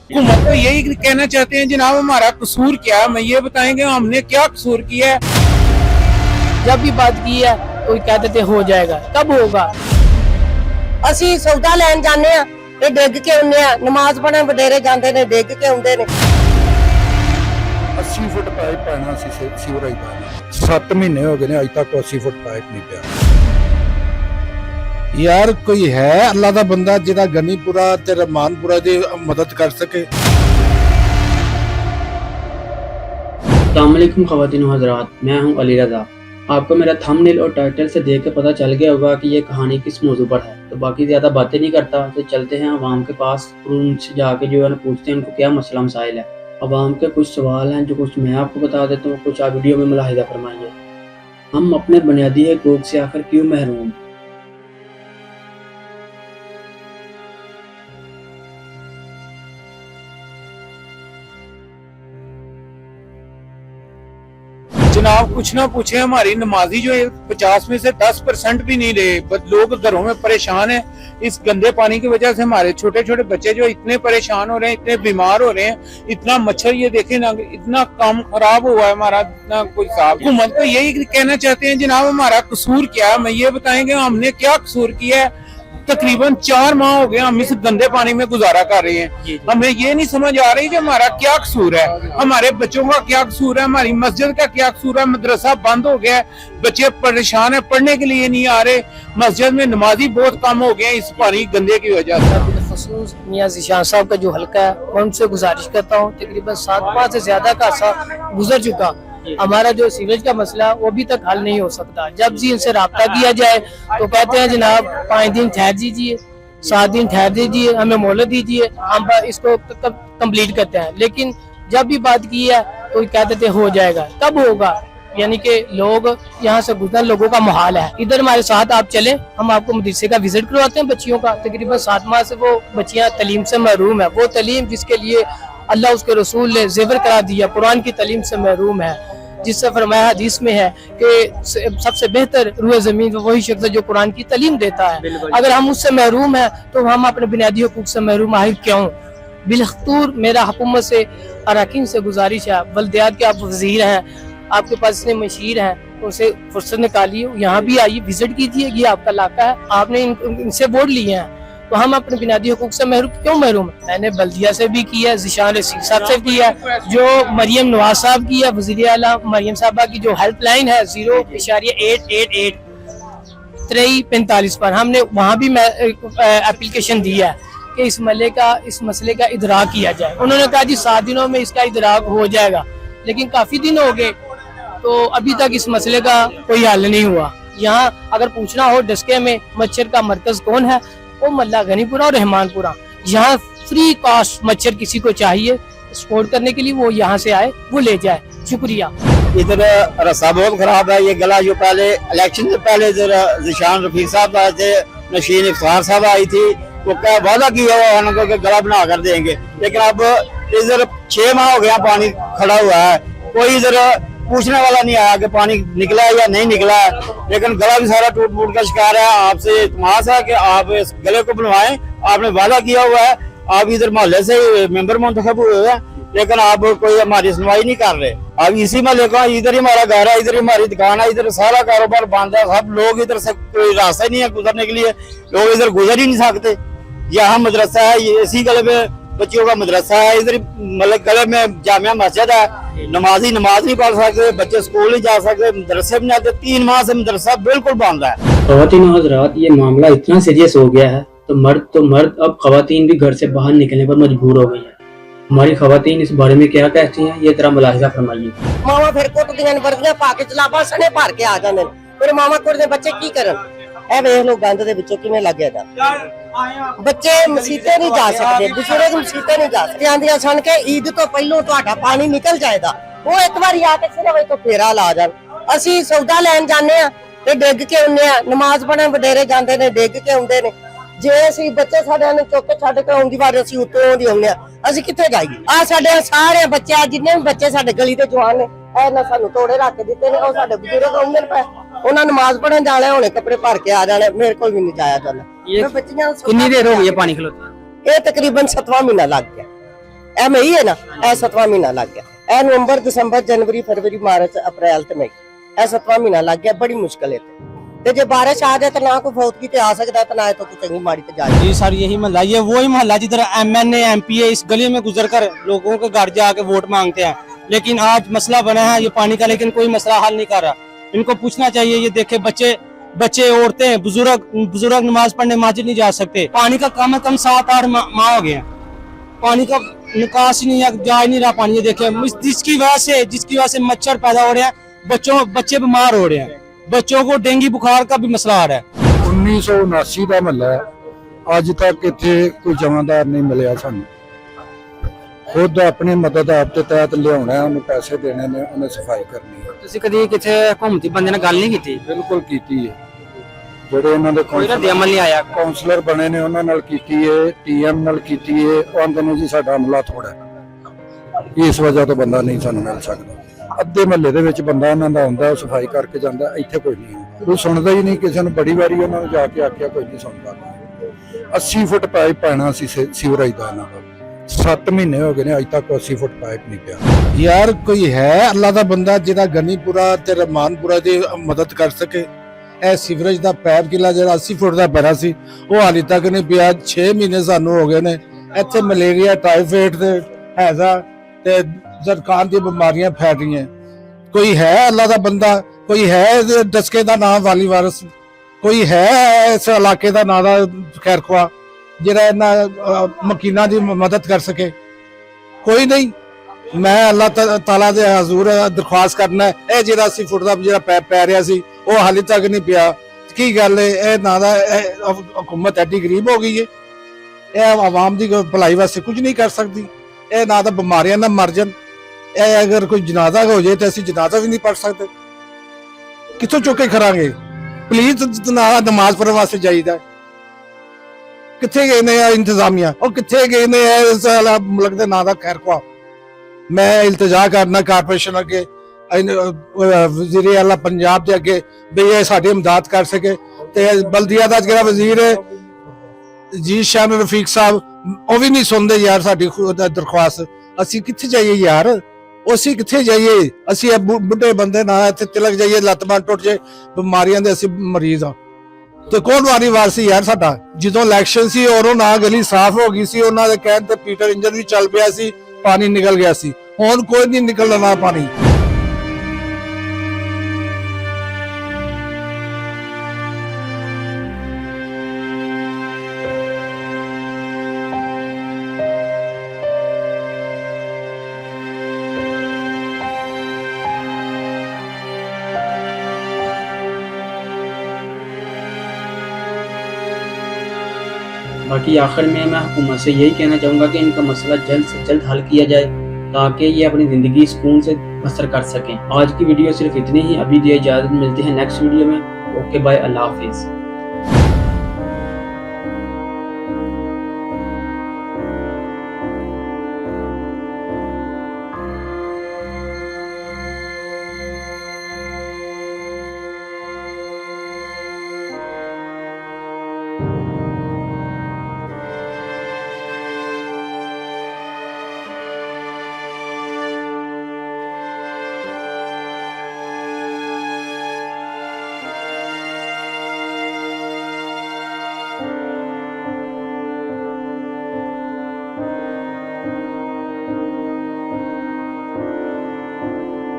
हुकूमत को यही कहना चाहते हैं जनाब हमारा कसूर क्या है, मैं ये बताएंगे हमने क्या कसूर किया है। जब भी बात की है कोई कह देते हो जाएगा, कब होगा। ਅਸੀਂ ਸੌਦਾ ਲੈਣ ਜਾਂਦੇ ਆ ਤੇ ਡਿੱਗ ਕੇ ਆਉਂਦੇ ਆ, ਨਮਾਜ਼ ਪੜ੍ਹਨ ਵਡੇਰੇ ਜਾਂਦੇ ਨੇ ਡਿੱਗ ਕੇ ਆਉਂਦੇ ਨੇ। 80 ਫੁੱਟ ਪਾਈਪ ਪਾਣਾ ਸੀ ਸੀਵਰੇਜ ਦਾ 7 ਮਹੀਨੇ ਹੋ ਗਏ ਨੇ, ਅਜੇ ਤੱਕ 80 ਫੁੱਟ ਪਾਈਪ ਨਹੀਂ ਪਿਆ। ਯਾਰ ਕੋਈ ਹੈ ਅੱਲਾ ਦਾ ਬੰਦਾ ਜਿਹਦਾ ਗਨੀਪੁਰਾ ਤੇ ਰਹਿਮਾਨਪੁਰਾ ਦੀ ਮਦਦ ਕਰ ਸਕੇ। अस्सलामुअलैकुम ख़वातीन व हज़रात, मैं हूं अली रज़ा। आपको मेरा थंबनेल और टाइटल से देख के पता चल गया होगा कि ये कहानी किस मौजू पर है, तो बाकी ज़्यादा बातें नहीं करता तो चलते हैं अवाम के पास और उनसे जाके जो है ना पूछते हैं उनको क्या मसला मसाइल है। अवाम के कुछ सवाल हैं जो कुछ मैं आपको बता देता हूँ, कुछ आप वीडियो में मुलाहिज़ा फरमाइए। हम अपने बुनियादी हकूक़ से आखिर क्यों महरूम? जनाब कुछ ना पूछे, हमारी नमाजी जो है 50 में से 10% भी नहीं रहे। लोग घरों में परेशान हैं इस गंदे पानी की वजह से। हमारे छोटे छोटे बच्चे जो इतने परेशान हो रहे हैं, इतने बीमार हो रहे हैं, इतना मच्छर ये देखे ना, इतना काम खराब हुआ है हमारा, इतना कोई साहब। हुकूमत को यही कहना चाहते हैं जनाब हमारा कसूर क्या है, मैं ये बताएंगे हमने क्या कसूर किया है। तकरीबन 4 माह हो गए हम इस गंदे पानी में गुजारा कर रहे हैं। हमें ये नहीं समझ आ रही कि हमारा क्या कसूर है, हमारे बच्चों का क्या कसूर है, हमारी मस्जिद का क्या कसूर है। मदरसा बंद हो गया है, बच्चे परेशान है, पढ़ने के लिए नहीं आ रहे, मस्जिद में नमाजी बहुत कम हो गए इस पानी गंदे की वजह से। बिलखसूस मियां ज़िशान साहब का जो हल्का है मैं उनसे गुजारिश करता हूँ, तकरीबन 7 माह से ज्यादा का अर्सा गुजर चुका, हमारा जो सीवरेज का मसला वो अभी तक हल नहीं हो सकता। जब भी इनसे राब्ता किया जाए तो कहते हैं जनाब 5 दिन ठहर दीजिए, 7 दिन ठहर दीजिए, हमें मोहलत दीजिए, हम इसको कंप्लीट करते हैं। लेकिन जब भी बात की है तो कह देते हो जाएगा, कब होगा। यानी कि लोग यहाँ से गुजरने लोगों का मुहाल है। इधर हमारे साथ आप चले, हम आपको मदरसे का विजिट करवाते हैं बच्चियों का। तकरीबन 7 माह से वो बच्चियाँ तालीम से महरूम है, वो तालीम जिसके लिए अल्लाह उसके रसूल ने ज़ेवर करा दिया, कुरान की तालीम से महरूम है, जिससे फरमाया हदीस में है कि सबसे बेहतर रूह ज़मीन पर वही शख्स है जो कुरान की तालीम देता है। अगर हम उससे महरूम हैं तो हम अपने बुनियादी हुकूक से महरूम आखिर क्यों। बिलखतूर मेरा हुकूमत से अरकान से गुजारिश है, बल्दियात के आप वज़ीर हैं, आपके पास इतने मशीर हैं, उनसे फुर्सत निकालिए, यहाँ भी आइए, विजिट कीजिए। ये आपका इलाका है, आपने इनसे वोट लिए हैं, तो हम अपने बुनियादी हुकूक से क्यों महरूम है। मैंने बल्दिया से भी किया, ज़िशान रशीद साहब से किया, जो मरियम नवाज साहब की है, वज़ीर आला मरियम साहबा की जो हेल्पलाइन है 0.888 4345 पर हमने वहाँ भी एप्लीकेशन दिया है कि इस मसले का इदराक किया जाए। उन्होंने कहा जी 7 दिनों में इसका इदराक हो जाएगा, लेकिन काफ़ी दिन हो गए तो अभी तक इस मसले का कोई हल नहीं हुआ। यहाँ अगर पूछना हो डस्के में मच्छर का मरकज कौन है, वो मल्ला गनीपुरा और रहमानपुरा। यहाँ फ्री कॉस्ट मच्छर किसी को चाहिए सपोर्ट करने के लिए वो यहाँ से आए, वो ले जाए। शुक्रिया। इधर रास्ता बहुत खराब है। ये गला जो पहले इलेक्शन से पहले ज़िशान रफीक साहब आए थे, नशीन इफ्तार साहब आई थी, वो क्या वादा किया हुआ उनको कि गला बना कर देंगे, लेकिन अब इधर 6 माह हो गया पानी खड़ा हुआ है, कोई इधर पूछने वाला नहीं आया कि पानी निकला है या नहीं निकला है। लेकिन गला भी सारा टूट फूट का शिकार है। आपसे इत्मीनान है कि आप इस गले को बनवाएं, आपने वादा किया हुआ है, आप इधर मोहल्ले से मेंबर मुंतखब हुए हैं, लेकिन आप कोई हमारी सुनवाई नहीं कर रहे। अब इसी मोहल्ले का इधर ही हमारा घर है, इधर ही हमारी दुकान है, इधर सारा कारोबार बंद है, सब लोग इधर से कोई रास्ता नहीं है गुजरने के लिए, लोग इधर गुजर ही नहीं सकते। यहाँ मदरसा है, ये इसी गले में बच्चियों का मदरसा है, इधर मतलब गले में जामिया मस्जिद है, नमाज नहीं पढ़ सकते, बच्चे स्कूल नहीं जा सकते, मदरसे में जाते। 3 माह से मदरसा बिल्कुल बंद है। ख़वातीन व हज़रात, ये मामला इतना सीरियस हो गया है तो मर्द अब ख़वातीन भी घर से बाहर निकलने पर मजबूर हो गई है। हमारी ख़वातीन इस बारे में क्या कहती हैं, ये तरह मुलाहिज़ा फरमाइए। मावा फिर कुटदियां वर्दियां पा के जलाबा सने भर के आ जांदे ने, फिर मावा कुटदे बच्चे की करन। ਇਹ ਵੇਖ ਲੋ ਗੰਦ ਦੇ ਵਿੱਚੋਂ ਕਿਵੇਂ ਲੱਗਿਆ ਜਾ ਬੱਚੇ ਮਸੀਤੇ ਨਹੀਂ ਜਾ ਸਕਦੇ, ਬਜ਼ੁਰਗ ਮਸੀਤੇ ਨਹੀਂ ਜਾ ਸਕਦੇ। ਆਂਦੀਆਂ ਸਨ ਕਿ ਈਦ ਤੋਂ ਪਹਿਲਾਂ ਤੁਹਾਡਾ ਪਾਣੀ ਨਿਕਲ ਜਾਏਗਾ, ਉਹ ਇੱਕ ਵਾਰੀ ਆ ਕੇ ਸਿਰਫ ਇੱਕ ਫੇਰਾ ਲਾ ਜਾਣ। ਅਸੀਂ ਸੌਦਾ ਲੈਣ ਜਾਂਦੇ ਆ ਤੇ ਡਿੱਗ ਕੇ ਆਉਂਦੇ ਆ, ਨਮਾਜ਼ ਪੜ੍ਹਨ ਵਡੇਰੇ ਜਾਂਦੇ ਨੇ ਡਿੱਗ ਕੇ ਆਉਂਦੇ ਨੇ। ਜੇ ਅਸੀਂ ਬੱਚੇ ਸਾਡੇ ਨੂੰ ਚੁੱਕ ਕੇ ਛੱਡ ਕੇ ਆਉਂਦੀ ਵਾਰ ਅਸੀਂ ਉੱਤੋਂ ਆਉਂਦੀ ਹੁੰਦੇ ਆ, ਅਸੀਂ ਕਿੱਥੇ ਜਾਈਏ। ਆ ਸਾਡੇ ਸਾਰੇ ਬੱਚੇ ਜਿੰਨੇ ਵੀ ਬੱਚੇ ਸਾਡੇ ਗਲੀ ਦੇ ਜਵਾਨ ਨੇ, ਇਹਨਾਂ ਸਾਨੂੰ ਤੋੜੇ ਰੱਖ ਦਿੱਤੇ ਨੇ। ਉਹ ਸਾਡੇ ਬਜ਼ੁਰਗ ਆਉਂਦੇ ਨੇ, ਉਹਨਾਂ ਨਮਾਜ਼ ਪੜਨ ਜਾਣਾ, ਹੁਣੇ ਕੱਪੜੇ ਭਰ ਕੇ ਆ ਜਾਣੇ, ਮੇਰੇ ਕੋਲ ਵੀ ਨਹੀਂ ਜਾਇਆ ਜਾਂਦਾ। कितनी देर हो गई है पानी खलोते? ਇਹ ਤਕਰੀਬਨ 7ਵਾਂ ਮਹੀਨਾ ਲੱਗ ਗਿਆ। ਇਹ ਮਈ ਹੈ ਨਾ, ਇਹ 7ਵਾਂ ਮਹੀਨਾ ਲੱਗ ਗਿਆ। ਇਹ ਨਵੰਬਰ, ਦਸੰਬਰ, ਜਨਵਰੀ, ਫਰਵਰੀ, ਮਾਰਚ, ਅਪ੍ਰੈਲ ਤੇ ਮਈ, ਇਹ 7ਵਾਂ ਮਹੀਨਾ ਲੱਗ ਗਿਆ। ਬੜੀ ਮੁਸ਼ਕਲ ਹੈ ਤੇ ਜੇ ਬਾਰਿश ਆ जाए तो ना कोई फौतगी ते आ सकता है, तो ना तो कुछ चंगी माड़ी ते जा। जी सर, यही मोहल्ला, ये वही मोहल्ला जिधर MNA MP इस गली में गुजर कर लोगों के घर जाके वोट मांगते हैं, लेकिन आज मसला बना है ये पानी का, लेकिन कोई मसला हल नहीं कर रहा। इनको पूछना चाहिए। ये देखे बच्चे औरतें बुजुर्ग नमाज पढ़ने मस्जिद नहीं जा सकते। पानी का कम से कम 7-8 माह हो गए हैं, पानी का निकास ही नहीं है, जा ही नहीं रहा पानी। ये देखे जिसकी वजह से मच्छर पैदा हो रहे हैं, बच्चे बीमार हो रहे हैं, बच्चों को डेंगू बुखार का भी मसला आ रहा है। 1979 ਦਾ ਮਹੱਲਾ ਹੈ, ਅੱਜ ਤੱਕ ਇੱਥੇ ਕੋਈ ਜਮਾਂਦਾਰ ਨਹੀਂ ਮਿਲਿਆ ਸਾਨੂੰ। ਖੁਦ ਆਪਣੀ ਮਦਦ ਆਪ ਦੇ ਤਹਿਤ ਲਿਆਉਣਾ ਹੈ, ਉਹਨੂੰ ਪੈਸੇ ਦੇਣੇ ਨੇ, ਉਹਨੇ ਸਫਾਈ ਕਰਨੀ ਹੈ। ਤੁਸੀਂ ਕਦੀ ਕਿਥੇ ਹਕੂਮਤੀ ਬੰਦੇ ਨਾਲ ਗੱਲ ਨਹੀਂ ਕੀਤੀ? ਬਿਲਕੁਲ ਕੀਤੀ ਹੈ। ਜਿਹੜੇ ਉਹਨਾਂ ਦੇ ਕੋਈ ਰੱਦ ਅਮਲ ਨਹੀਂ ਆਇਆ। ਕਾਉਂਸਲਰ ਬਣੇ ਨੇ ਉਹਨਾਂ ਨਾਲ ਕੀਤੀ ਹੈ, TM ਨਾਲ ਕੀਤੀ ਹੈ। ਉਹ ਆਂਦੇ ਨੇ ਜੀ ਸਾਡਾ ਅਮਲਾ ਥੋੜਾ ਹੈ, ਇਸ ਵਜ੍ਹਾ ਤੋਂ ਬੰਦਾ ਨਹੀਂ ਸਾਨੂੰ ਮਿਲ ਸਕਦਾ। ਅੱਧੇ ਮਹੱਲੇ ਦੇ ਵਿੱਚ ਬੰਦਾ ਉਹਨਾਂ ਦਾ ਹੁੰਦਾ, ਉਹ ਸਫਾਈ ਕਰਕੇ ਜਾਂਦਾ, ਇੱਥੇ ਕੋਈ ਨਹੀਂ ਹੁੰਦਾ। ਕੋਈ ਸੁਣਦਾ ਹੀ ਨਹੀਂ ਕਿਸੇ ਨੂੰ। ਬੜੀ ਵਾਰੀ ਉਹਨਾਂ ਨੂੰ ਜਾ ਕੇ ਆਖਿਆ, ਕੋਈ ਨਹੀਂ ਸੁਣਦਾ। 80 ਫੁੱਟ ਪਾਈਪ ਪੈਣਾ ਸੀ ਸੀਵਰੇਜ ਦਾ ਇਹਨਾਂ ਦਾ। 7 ਮਹੀਨੇ ਹੋ ਗਏ ਨੇ, ਅਜੇ ਤੱਕ 80 ਫੁੱਟ ਪਾਈਪ ਨਹੀਂ ਪਿਆ। ਯਾਰ ਕੋਈ ਹੈ ਅੱਲਾ ਦਾ ਬੰਦਾ ਜਿਹਦਾ ਗਨੀਪੁਰਾ ਤੇ ਰਮਾਨਪੁਰਾ ਦੀ ਮਦਦ ਕਰ ਸਕੇ। ਇਹ ਸੀਵਰੇਜ ਦਾ ਪਾਈਪ ਕਿਲਾ ਜਿਹੜਾ 80 ਫੁੱਟ ਦਾ ਪੈਣਾ ਸੀ, ਉਹ ਹਾਲੇ ਤੱਕ ਨਹੀਂ ਪਿਆ। 6 ਮਹੀਨੇ ਸਾਨੂੰ ਹੋ ਗਏ ਨੇ। ਇੱਥੇ ਮਲੇਰੀਆ, ਟਾਈਫਾਇਡ ਤੇ ਹੈਜ਼ਾ ਤੇ ਜ਼ੁਕਾਮ ਦੀ ਬਿਮਾਰੀਆਂ ਫੈਲ ਰਹੀਆਂ। ਕੋਈ ਹੈ ਅੱਲਾ ਦਾ ਬੰਦਾ? ਕੋਈ ਹੈ ਦਸਕੇ ਦਾ ਨਾਮ ਵਾਲੀ ਵਾਰਸ? ਕੋਈ ਹੈ ਇਸ ਇਲਾਕੇ ਦਾ ਨਾਂ ਦਾ ਖੈਰਖਵਾ ਜਿਹੜਾ ਇਹਨਾਂ ਮਕੀਨਾਂ ਦੀ ਮਦਦ ਕਰ ਸਕੇ? ਕੋਈ ਨਹੀਂ। ਮੈਂ ਅੱਲਾਹ ਤਾਲਾ ਦੇ ਹਜ਼ੂਰ ਦਰਖਾਸਤ ਕਰਨਾ, ਇਹ ਜਿਹੜਾ 80 ਫੁੱਟ ਦਾ ਜਿਹੜਾ ਪੈਪ ਪੈ ਰਿਹਾ ਸੀ, ਉਹ ਹਾਲੇ ਤੱਕ ਨਹੀਂ ਪਿਆ। ਕੀ ਗੱਲ ਹੈ? ਇਹ ਨਾਂ ਦਾ ਹਕੂਮਤ ਐਡੀ ਗਰੀਬ ਹੋ ਗਈ ਹੈ, ਇਹ ਆਵਾਮ ਦੀ ਭਲਾਈ ਵਾਸਤੇ ਕੁਝ ਨਹੀਂ ਕਰ ਸਕਦੀ। ਇਹ ਨਾ ਤਾਂ ਬਿਮਾਰੀਆਂ ਨਾਲ ਮਰ ਜਾਣ। ਇਹ ਅਗਰ ਕੋਈ ਜਨਾਜ਼ਾ ਹੋ ਜਾਏ ਤਾਂ ਅਸੀਂ ਜਨਾਜ਼ਾ ਵੀ ਨਹੀਂ ਪੜ ਸਕਦੇ। ਕਿੱਥੋਂ ਚੁੱਕ ਕੇ ਖੜਾਂਗੇ? ਪਲੀਜ਼ ਨਮਾਜ਼ ਪੜ੍ਹਨ ਵਾਸਤੇ ਜਾਈਦਾ। ਕਿੱਥੇ ਗਏ ਨੇ ਇੰਤਜ਼ਾਮੀਆ? ਉਹ ਕਿੱਥੇ ਗਏ ਨੇ ਇਸ ਮੁਲਕ ਦੇ ਨਾਂ ਦਾ ਖੈਰਖਵਾ? ਮੈਂ ਇਲਤਜਾ ਕਰਨਾ ਕਾਰਪੋਰੇਸ਼ਨ ਅੱਗੇ, ਵਜ਼ੀਰ ਆਲਾ ਪੰਜਾਬ ਦੇ ਅੱਗੇ, ਵੀ ਇਹ ਸਾਡੀ ਇਮਦਾਦ ਕਰ ਸਕੇ। ਤੇ ਬਲਦੀਆ ਦਾ ਜਿਹੜਾ ਵਜ਼ੀਰ ਹੈ ਜੀ ਸ਼ਾਨ ਰਫੀਕ ਸਾਹਿਬ, ਉਹ ਵੀ ਨਹੀਂ ਸੁਣਦੇ ਯਾਰ ਸਾਡੀ ਦਰਖਾਸਤ। ਅਸੀਂ ਕਿੱਥੇ ਜਾਈਏ ਯਾਰ? ਅਸੀਂ ਕਿੱਥੇ ਜਾਈਏ? ਅਸੀਂ ਬੁੱਢੇ ਬੰਦੇ ਨਾ ਇੱਥੇ ਤਿਲਕ ਜਾਈਏ, ਲੱਤ ਬਾਂਹ ਟੁੱਟ ਜਾਏ, ਬਿਮਾਰੀਆਂ ਦੇ ਅਸੀਂ ਮਰੀਜ਼ ਆ। ਤੇ ਕੌਣ ਵਾਰੀ ਵਾਰ ਸੀ ਯਾਰ ਸਾਡਾ? ਜਦੋਂ ਇਲੈਕਸ਼ਨ ਸੀ ਔਰੋਂ ਨਾ ਗਲੀ ਸਾਫ਼ ਹੋ ਗਈ ਸੀ, ਉਹਨਾਂ ਦੇ ਕਹਿਣ ਤੇ ਪੀਟਰ ਇੰਜਨ ਵੀ ਚੱਲ ਪਿਆ ਸੀ, ਪਾਣੀ ਨਿਕਲ ਗਿਆ ਸੀ। ਹੁਣ ਕੋਈ ਨਹੀਂ ਨਿਕਲਦਾ ਨਾ ਪਾਣੀ। बाकी आखिर में मैं हुकूमत से यही कहना चाहूँगा कि इनका मसला जल्द से जल्द हल किया जाए, ताकि ये अपनी ज़िंदगी सुकून से बसर कर सकें। आज की वीडियो सिर्फ इतनी ही। अभी दिए इजाज़त, मिलती है नेक्स्ट वीडियो में। ओके बाय, अल्लाह हाफिज़।